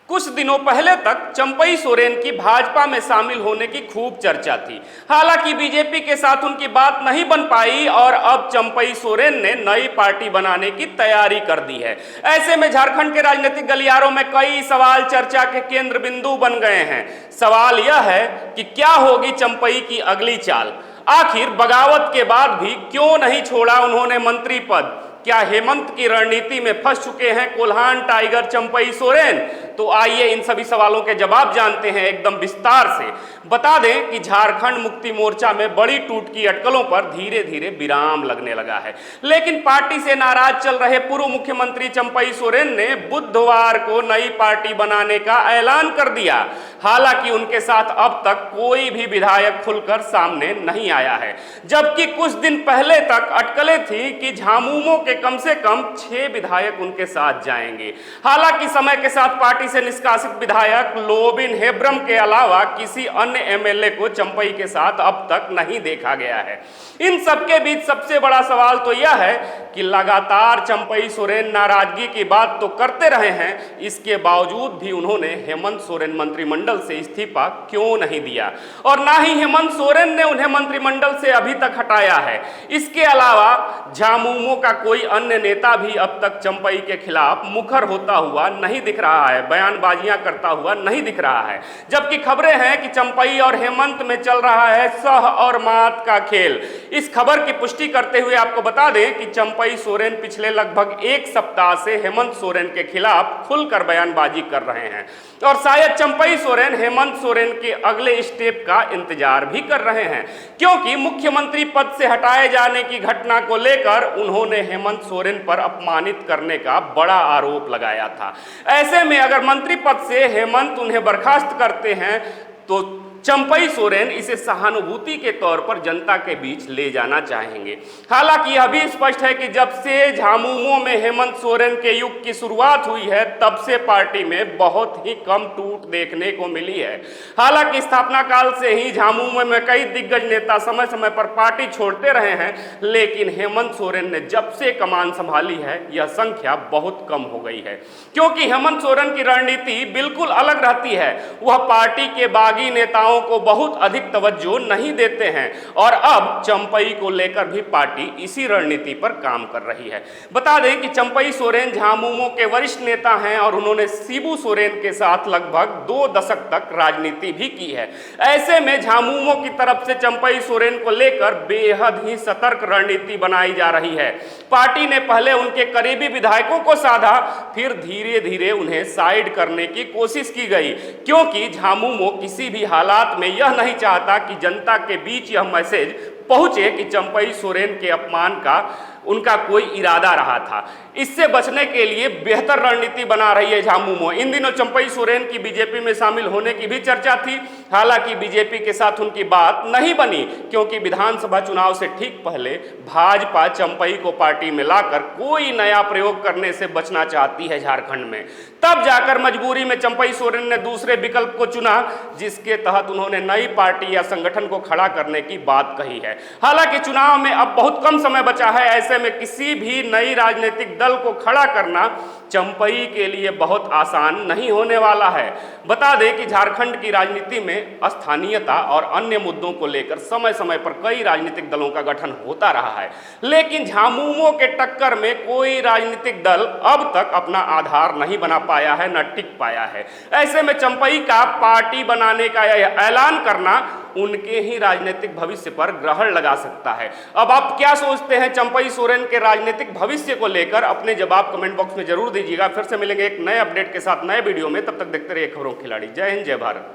कुछ दिनों पहले तक चंपई सोरेन की भाजपा में शामिल होने की खूब चर्चा थी। हालांकि बीजेपी के साथ उनकी बात नहीं बन पाई और अब चंपई सोरेन ने नई पार्टी बनाने की तैयारी कर दी है। ऐसे में झारखंड के राजनीतिक गलियारों में कई सवाल चर्चा के केंद्र बिंदु बन गए हैं। सवाल यह है कि क्या होगी चंपई की अगली चाल। आखिर बगावत के बाद भी क्यों नहीं छोड़ा उन्होंने मंत्री पद। क्या हेमंत की रणनीति में फंस चुके हैं कोल्हान टाइगर चंपई सोरेन। तो आइए इन सभी सवालों के जवाब जानते हैं एकदम विस्तार से। बता दें कि झारखंड मुक्ति मोर्चा में बड़ी टूट की अटकलों पर धीरे धीरे विराम लगने लगा है, लेकिन पार्टी से नाराज चल रहे पूर्व मुख्यमंत्री चंपई सोरेन ने बुधवार को नई पार्टी बनाने का ऐलान कर दिया। हालांकि उनके साथ अब तक कोई भी विधायक खुलकर सामने नहीं आया है, जबकि कुछ दिन पहले तक अटकलें थी कि झामुमो के कम से कम 6 विधायक उनके साथ जाएंगे। हालांकि समय के साथ पार्टी से निष्कासित विधायक लोबिन हेब्रम के अलावा किसी अन्य एमएलए को चंपई के साथ अब तक नहीं देखा गया है। इन सबके बीच सबसे बड़ा सवाल तो यह है कि लगातार चंपई सोरेन नाराजगी की बात तो करते रहे हैं, इसके बावजूद भी उन्होंने हेमंत सोरेन मंत्रिमंडल से इस्तीफा क्यों नहीं दिया और ना ही हेमंत सोरेन ने उन्हें मंत्रिमंडल से अभी तक हटाया है। इसके अलावा झामुमो का कोई अन्य नेता भी अब तक चंपई के खिलाफ मुखर होता हुआ नहीं दिख रहा है, बयानबाजियां करता हुआ नहीं दिख रहा है। जबकि खबरें हैं कि चंपई और हेमंत में चल रहा है सह और मात का खेल। इस खबर की पुष्टि करते हुए आपको बता दें कि चंपई सोरेन पिछले लगभग 1 सप्ताह से हेमंत सोरेन के खिलाफ खुलकर बयानबाजी कर रहे हैं और शायद चंपई सोरेन हेमंत सोरेन के अगले स्टेप का इंतजार भी कर रहे हैं, क्योंकि मुख्यमंत्री पद से हटाए जाने की घटना को लेकर उन्होंने हेमंत सोरेन पर अपमानित करने का बड़ा आरोप लगाया था। ऐसे में अगर मंत्री पद से हेमंत उन्हें बर्खास्त करते हैं तो चंपई सोरेन इसे सहानुभूति के तौर पर जनता के बीच ले जाना चाहेंगे। हालांकि यह भी स्पष्ट है कि जब से झामुमो में हेमंत सोरेन के युग की शुरुआत हुई है तब से पार्टी में बहुत ही कम टूट देखने को मिली है। हालांकि स्थापना काल से ही झामुमो में कई दिग्गज नेता समय समय पर पार्टी छोड़ते रहे हैं, लेकिन हेमंत सोरेन ने जब से कमान संभाली है यह संख्या बहुत कम हो गई है, क्योंकि हेमंत सोरेन की रणनीति बिल्कुल अलग रहती है। वह पार्टी के बागी नेताओं को बहुत अधिक तवज्जो नहीं देते हैं और अब चंपई को लेकर भी पार्टी इसी रणनीति पर काम कर रही है। बता दें कि चंपई सोरेन झामुमो के वरिष्ठ नेता हैं और उन्होंने शिबू सोरेन के साथ लगभग 2 दशक तक राजनीति भी की है। ऐसे में झामुमो की तरफ से चंपई सोरेन को लेकर बेहद ही सतर्क रणनीति बनाई जा रही है। पार्टी ने पहले उनके करीबी विधायकों को साधा, फिर धीरे धीरे उन्हें साइड करने की कोशिश की गई, क्योंकि झामुमो किसी भी हालात में यह नहीं चाहता कि जनता के बीच यह मैसेज पहुंचे कि चंपई सोरेन के अपमान का उनका कोई इरादा रहा था। इससे बचने के लिए बेहतर रणनीति बना रही है झामुमो। इन दिनों चंपई सोरेन की बीजेपी में शामिल होने की भी चर्चा थी। हालांकि बीजेपी के साथ उनकी बात नहीं बनी, क्योंकि विधानसभा चुनाव से ठीक पहले भाजपा चंपई को पार्टी में लाकर कोई नया प्रयोग करने से बचना चाहती है झारखंड में। तब जाकर मजबूरी में चंपई सोरेन ने दूसरे विकल्प को चुना, जिसके तहत उन्होंने नई पार्टी या संगठन को खड़ा करने की बात कही है। हालांकि चुनाव में अब बहुत कम समय बचा है, ऐसे में किसी भी नई राजनीतिक दल को खड़ा करना चंपई के लिए बहुत आसान नहीं होने वाला है। बता दें कि झारखंड की राजनीति में स्थानीयता और अन्य मुद्दों को लेकर समय समय पर कई राजनीतिक दलों का गठन होता रहा है, लेकिन झामुमो के टक्कर में कोई राजनीतिक दल अब तक अपना आधार नहीं बना पाया है, न टिक पाया है। ऐसे में चंपई का पार्टी बनाने का ऐलान करना उनके ही राजनीतिक भविष्य पर ग्रहण लगा सकता है। अब आप क्या सोचते हैं चंपई सोरेन के राजनीतिक भविष्य को लेकर? अपने जवाब कमेंट बॉक्स में जरूर दीजिएगा। फिर से मिलेंगे एक नए अपडेट के साथ नए वीडियो में, तब तक देखते रहिए खबरों खिलाड़ी। जय हिंद, जय भारत।